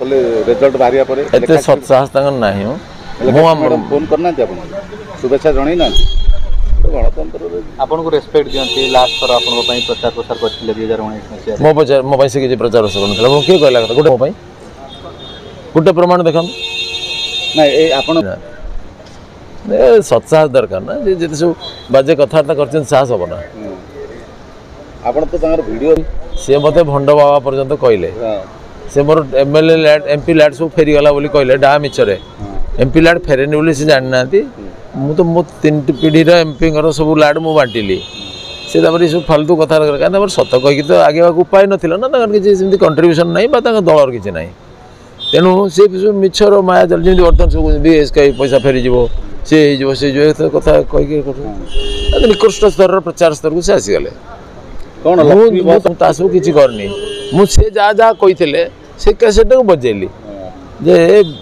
बोले रिजल्ट बाहरिया पर एते सत्साहस तंग नाही हो मु फोन करना अपन शुभेच्छा जणै ना गणतंत्र आपन को रेस्पेक्ट दियंती लास्ट थर आपन पई प्रचार प्रसार करथिले 2019 मसिया मो पई से किछि प्रचार प्रसार करनथला मो के कहला गोटे मो पई गोटे प्रमाण देखन ना ए आपन सत्साहस दरकार ना जे सब बाजे कथार्ता करछन साहस हो ना आपन तो तंगर वीडियो से मते भंड बाबा पर्यंत कहले से मोर एमएलए लैट एमपी लैट सब फेरी गला बोली कहले डा मिचरे एमपी लैट फेरेनी बोली से जान नाती मु तो मो तीन पीढ़ी रो एमपी घर सब लैट मु बांटिली से तबरी सब फालतू कथा कारण मोर सत कहि तो आगे उपाय नथिला ना तंगर किछि सेमती कंट्रीब्यूशन नै बा तंगर दलर किछि नै तेणु से मिछर माया चल जमी बर्तमान सब बीएसके पैसा फेरी जीवो से जो कथा कही निकृष्ट स्तर प्रचार स्तर को से आसीगले कौन तासु किछि करनी मुझे जहाँ जहाँ कही से कैसेट को बजेली जे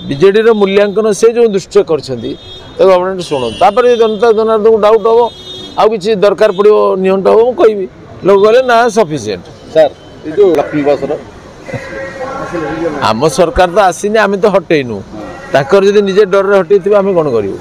बीजेडी रो मूल्यांकन से जो दुष्ट करछंती ताको आपण सुनो तापर जनता जनार्दन को डाउट हो आ किछि दरकार पड़ियो नियंट हो कहबी लोग कहले ना सफिशिएंट सर ए जो लक्ष्मी बस रो आम सरकार तो आसीनी आम तो हटेनु ताकर जदि निजे डर हटे आम कौन करूँ।